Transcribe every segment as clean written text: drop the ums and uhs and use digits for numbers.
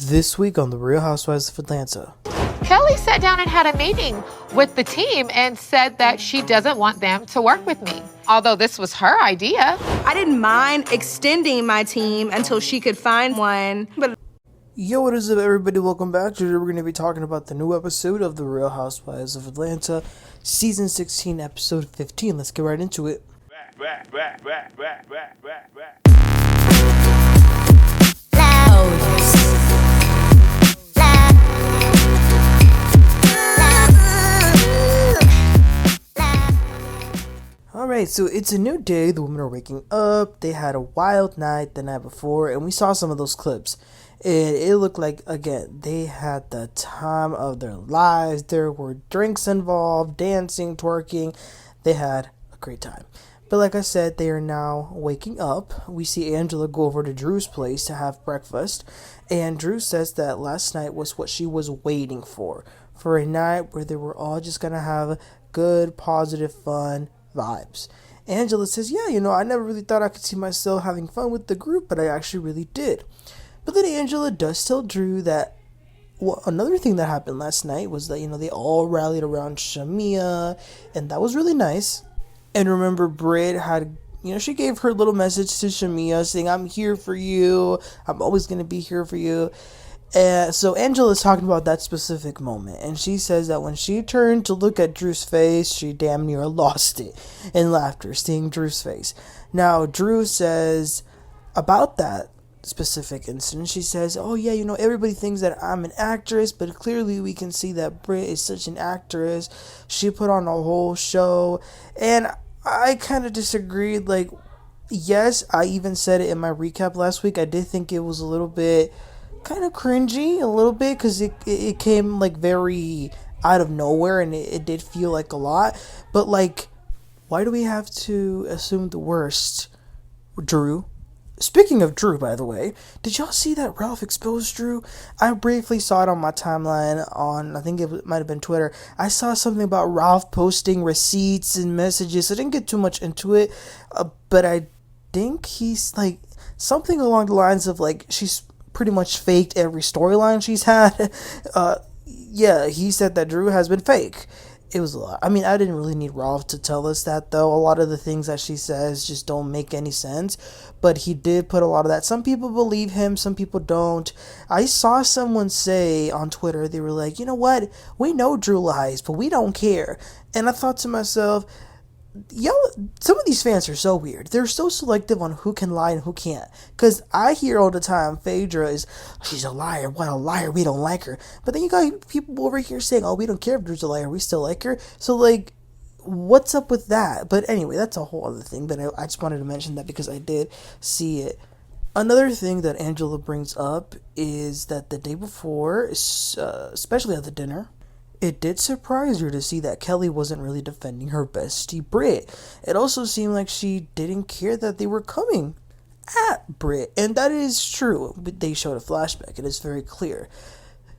This week on The Real Housewives of Atlanta. Kelli sat down and had a meeting with the team and said that she doesn't want them to work with me, although this was her idea. I didn't mind extending my team until she could find one, but... Yo, what is up, everybody? Welcome back. Today we're going to be talking about the new episode of The Real Housewives of Atlanta, Season 16, Episode 15. Let's get right into it. Alright, so it's a new day. The women are waking up. They had a wild night the night before, and we saw some of those clips. And it looked like, again, they had the time of their lives. There were drinks involved, dancing, twerking. They had a great time. But like I said, they are now waking up. We see Angela go over to Drew's place to have breakfast. And Drew says that last night was what she was waiting for a night where they were all just going to have good, positive, fun vibes. Angela says, yeah, I never really thought I could see myself having fun with the group, but I actually really did. But then Angela does tell Drew that another thing that happened last night was that, they all rallied around Shamea, and that was really nice. And remember, Brit had, she gave her little message to Shamea saying, I'm here for you. I'm always going to be here for you. So Angela's talking about that specific moment, and she says that when she turned to look at Drew's face, she damn near lost it in laughter, seeing Drew's face. Now, Drew says about that specific incident, she says, oh yeah, everybody thinks that I'm an actress, but clearly we can see that Brit is such an actress. She put on a whole show, and I kind of disagreed. Like, yes, I even said it in my recap last week. I did think it was a little bit kind of cringy, a little bit, because it came like very out of nowhere, and it did feel like a lot. But like, why do we have to assume the worst? Drew. Speaking of Drew, by the way, did y'all see that Ralph exposed Drew? I briefly saw it on my timeline on, I think it might have been Twitter. I saw something about Ralph posting receipts and messages. I didn't get too much into it, but I think he's like something along the lines of like she's pretty much faked every storyline she's had. Yeah, he said that Drew has been fake. It was a lot. I mean, I didn't really need Ralph to tell us that, though. A lot of the things that she says just don't make any sense. But he did put a lot of that. Some people believe him, some people don't. I saw someone say on Twitter, they were like, you know what? We know Drew lies, but we don't care. And I thought to myself, some of these fans are so weird. They're so selective on who can lie and who can't. Because I hear all the time, Phaedra she's a liar. What a liar. We don't like her. But then you got people over here saying, oh, we don't care if Drew's a liar. We still like her. So, like, what's up with that? But anyway, that's a whole other thing. But I just wanted to mention that because I did see it. Another thing that Angela brings up is that the day before, especially at the dinner, it did surprise her to see that Kelli wasn't really defending her bestie, Brit. It also seemed like she didn't care that they were coming at Brit. And that is true. But they showed a flashback. It is very clear.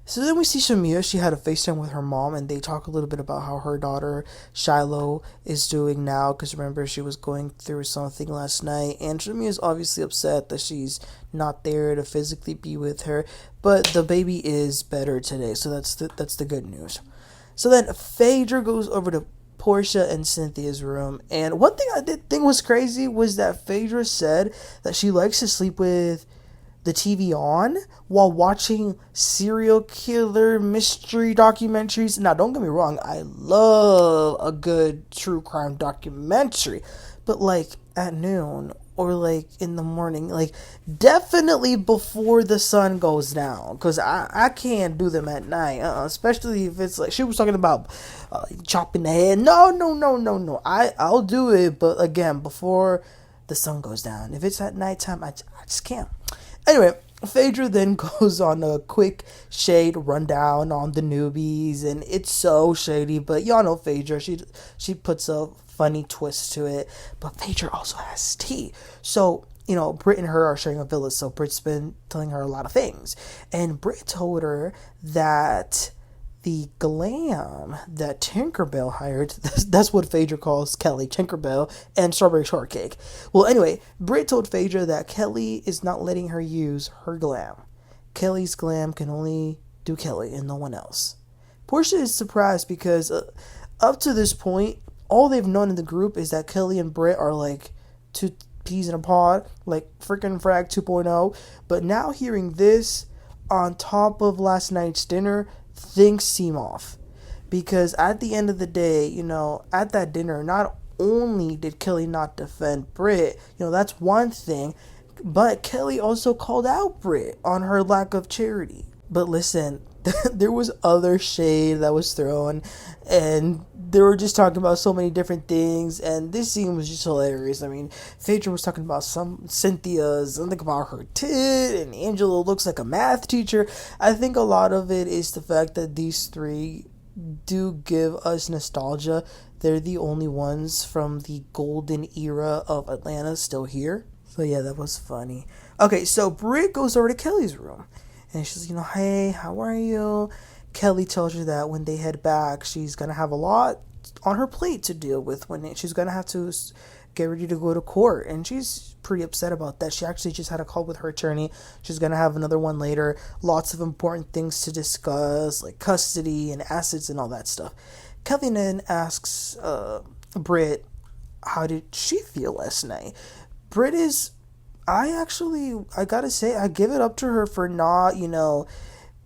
So then we see Shamea. She had a FaceTime with her mom, and they talk a little bit about how her daughter, Shiloh, is doing now. Because remember, she was going through something last night. And Shamea is obviously upset that she's not there to physically be with her. But the baby is better today. So that's the good news. So then Phaedra goes over to Porsha and Cynthia's room. And one thing I did think was crazy was that Phaedra said that she likes to sleep with the TV on while watching serial killer mystery documentaries. Now, don't get me wrong. I love a good true crime documentary. But like at noon or like in the morning, like definitely before the sun goes down, because I can't do them at night, especially if it's like she was talking about chopping the head. No, I'll do it, but again, before the sun goes down. If it's at nighttime, I just can't. Anyway, Phaedra then goes on a quick shade rundown on the newbies, and it's so shady, but y'all know Phaedra, she puts a funny twist to it. But Phaedra also has tea. So, Brit and her are sharing a villa, so Brit's been telling her a lot of things. And Brit told her that the glam that Tinkerbell hired, that's what Phaedra calls Kelli, Tinkerbell, and Strawberry Shortcake. Well, anyway, Brit told Phaedra that Kelli is not letting her use her glam. Kelly's glam can only do Kelly and no one else. Porsha is surprised because up to this point, all they've known in the group is that Kelly and Britt are like two peas in a pod, like freaking Frag 2.0. But now hearing this on top of last night's dinner, things seem off. Because at the end of the day, at that dinner, not only did Kelly not defend Britt, that's one thing, but Kelly also called out Britt on her lack of charity. But listen, there was other shade that was thrown, and they were just talking about so many different things, and this scene was just hilarious. I mean, Phaedra was talking about some Cynthia's, something about her tit, and Angela looks like a math teacher. I think a lot of it is the fact that these three do give us nostalgia. They're the only ones from the golden era of Atlanta still here. So yeah, that was funny. Okay, so Britt goes over to Kelly's room. And she's, hey, how are you? Kelly tells her that when they head back, she's going to have a lot on her plate to deal with. She's going to have to get ready to go to court. And she's pretty upset about that. She actually just had a call with her attorney. She's going to have another one later. Lots of important things to discuss, like custody and assets and all that stuff. Kelly then asks Britt, how did she feel last night? Britt is... I gotta say, I give it up to her for not,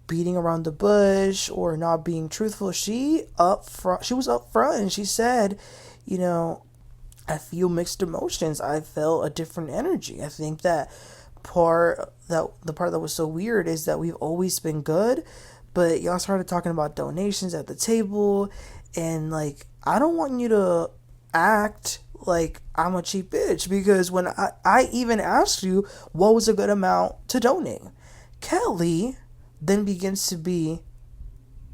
beating around the bush or not being truthful. She was up front and she said, I feel mixed emotions. I felt a different energy. I think the part that was so weird is that we've always been good, but y'all started talking about donations at the table, and like, I don't want you to act like I'm a cheap bitch, because when I even asked you what was a good amount to donate, Kelly then begins to be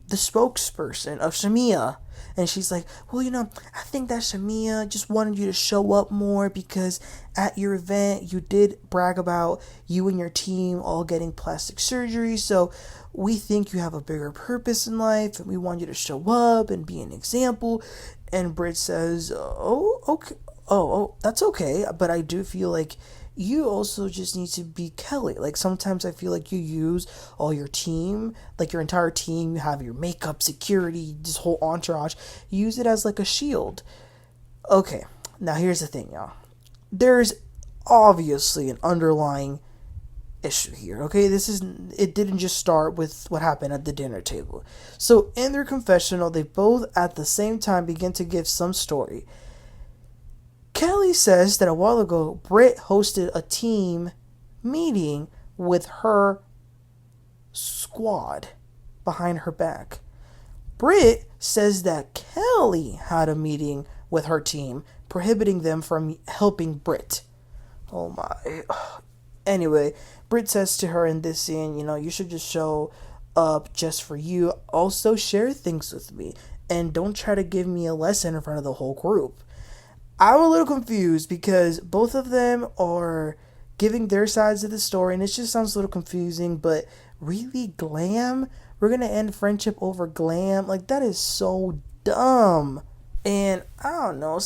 the spokesperson of Shamea, and she's like, well, I think that Shamea just wanted you to show up more because at your event you did brag about you and your team all getting plastic surgery, so we think you have a bigger purpose in life and we want you to show up and be an example. And Britt says, okay. Oh, that's okay. But I do feel like you also just need to be Kelly. Like, sometimes I feel like you use all your team, like your entire team. You have your makeup, security, this whole entourage. You use it as like a shield. Okay, now here's the thing, y'all. There's obviously an underlying issue here, okay? It didn't just start with what happened at the dinner table. So in their confessional, they both at the same time begin to give some story. Kelly says that a while ago, Britt hosted a team meeting with her squad behind her back. Britt says that Kelly had a meeting with her team, prohibiting them from helping Britt. Oh my. Anyway, Britt says to her in this scene, you should just show up just for you. Also, share things with me. And don't try to give me a lesson in front of the whole group. I'm a little confused because both of them are giving their sides of the story, and it just sounds a little confusing, but really, glam? We're going to end friendship over glam? Like, that is so dumb. And I don't know,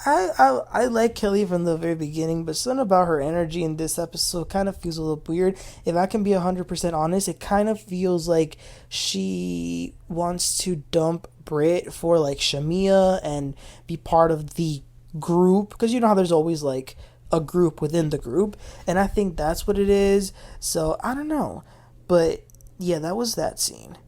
I like Kelly from the very beginning, but something about her energy in this episode kind of feels a little weird. If I can be 100% honest, it kind of feels like she wants to dump Britt for like Shamea and be part of the group, because you know how there's always like a group within the group, and I think that's what it is. So I don't know, but yeah, that was that scene.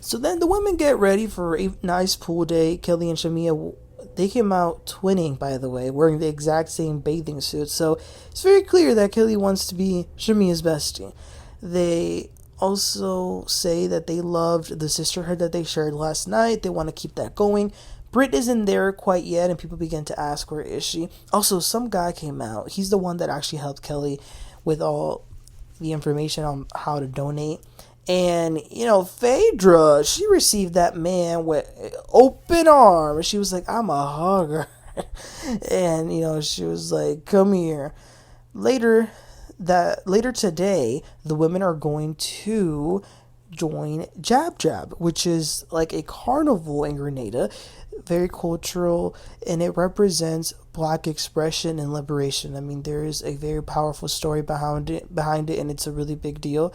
So then the women get ready for a nice pool day. Kelly and Shamea, they came out twinning, by the way, wearing the exact same bathing suits. So it's very clear that Kelly wants to be Shamea's bestie. They also say that they loved the sisterhood that they shared last night. They want to keep that going. Britt isn't there quite yet, and people begin to ask, where is she? Also, some guy came out. He's the one that actually helped Kelly with all the information on how to donate. And, Phaedra, she received that man with open arms. She was like, I'm a hugger. And, she was like, come here. Later today, the women are going to join Jab Jab, which is like a carnival in Grenada. Very cultural, and it represents Black expression and liberation. I mean, there is a very powerful story behind it, and it's a really big deal.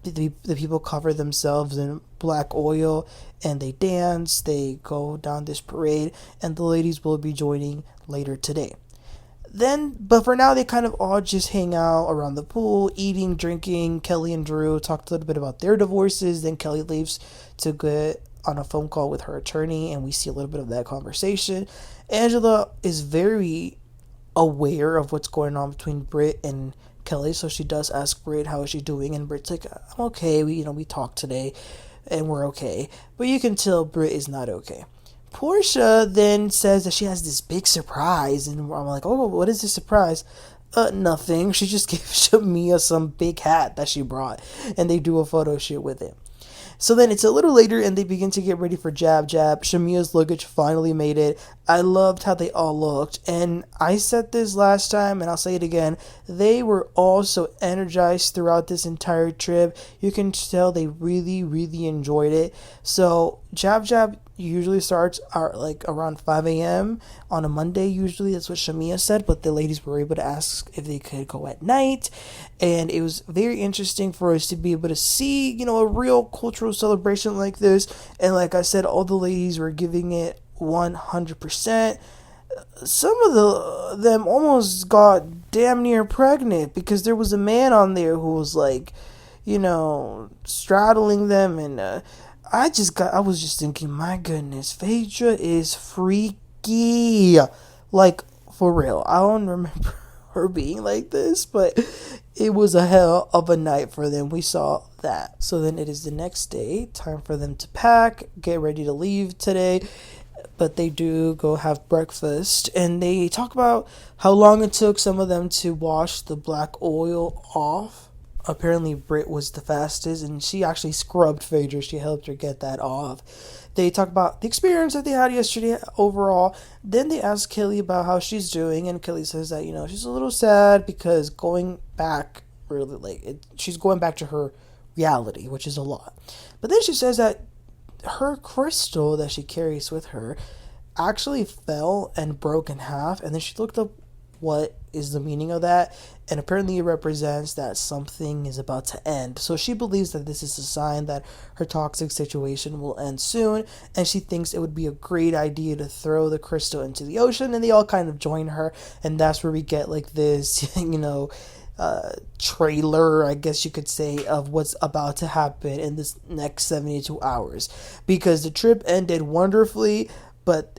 the people cover themselves in black oil and they dance, they go down this parade, and the ladies will be joining later today. Then, but for now, they kind of all just hang out around the pool, eating, drinking. Kelli and Drew talked a little bit about their divorces. Then Kelli leaves to get on a phone call with her attorney, and we see a little bit of that conversation. Angela is very aware of what's going on between Britt and Kelli, so she does ask Britt how is she doing, and Britt's like, I'm okay. We talked today, and we're okay. But you can tell Britt is not okay. Porsha then says that she has this big surprise, and I'm like, oh, what is this surprise? Nothing. She just gave Shamea some big hat that she brought, and they do a photo shoot with it. So then it's a little later, and they begin to get ready for Jab Jab. Shamea's luggage finally made it. I loved how they all looked, and I said this last time, and I'll say it again. They were all so energized throughout this entire trip. You can tell they really, really enjoyed it. So Jab Jab usually starts like around 5 a.m. on a Monday. Usually that's what Shamea said, but the ladies were able to ask if they could go at night, and it was very interesting for us to be able to see a real cultural celebration like this. And like I said, all the ladies were giving it 100%. Some of them almost got damn near pregnant, because there was a man on there who was like straddling them, and I was just thinking, my goodness, Phaedra is freaky. Like, for real. I don't remember her being like this, but it was a hell of a night for them. We saw that. So then it is the next day. Time for them to pack, get ready to leave today. But they do go have breakfast, and they talk about how long it took some of them to wash the black oil off. Apparently Britt was the fastest, and she actually scrubbed Phaedra. She helped her get that off. They talk about the experience that they had yesterday overall. Then they ask Kelli about how she's doing, and Kelli says that she's a little sad because going back she's going back to her reality, which is a lot. But then she says that her crystal that she carries with her actually fell and broke in half, and then she looked up what is the meaning of that, and apparently it represents that something is about to end. So she believes that this is a sign that her toxic situation will end soon, and she thinks it would be a great idea to throw the crystal into the ocean, and they all kind of join her, and that's where we get like this trailer, I guess you could say, of what's about to happen in this next 72 hours, because the trip ended wonderfully, but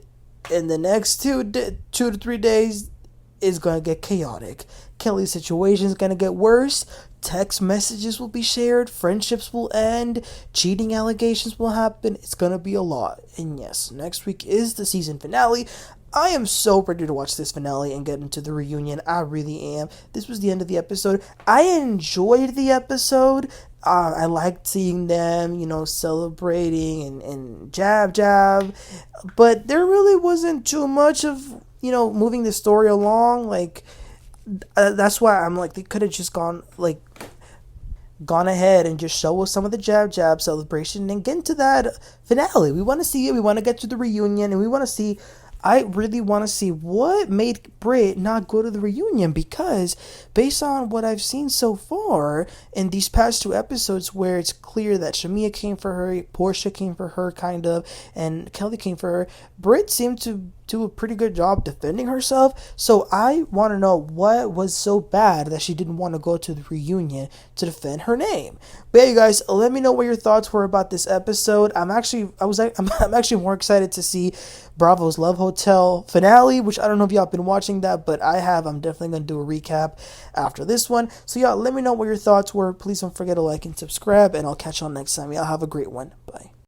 in the next 2 to 3 days is going to get chaotic. Kelli's situation is going to get worse. Text messages will be shared. Friendships will end. Cheating allegations will happen. It's going to be a lot. And yes, next week is the season finale. I am so ready to watch this finale and get into the reunion. I really am. This was the end of the episode. I enjoyed the episode. I liked seeing them, celebrating and jab. But there really wasn't too much of moving the story along. Like, that's why I'm like, they could have just gone ahead and just show us some of the jab celebration and get into that finale. We want to see it. We want to get to the reunion, and I really want to see what made Britt not go to the reunion, because based on what I've seen so far in these past 2 episodes, where it's clear that Shamea came for her, Porsha came for her kind of, and Kelli came for her, Britt seemed to do a pretty good job defending herself. So I want to know what was so bad that she didn't want to go to the reunion to defend her name. But yeah, you guys, let me know what your thoughts were about this episode. I'm actually more excited to see Bravo's Love Hotel finale, which I don't know if y'all been watching that, but I have. I'm definitely going to do a recap after this one. So y'all, let me know what your thoughts were. Please don't forget to like and subscribe, and I'll catch y'all next time. Y'all have a great one. Bye.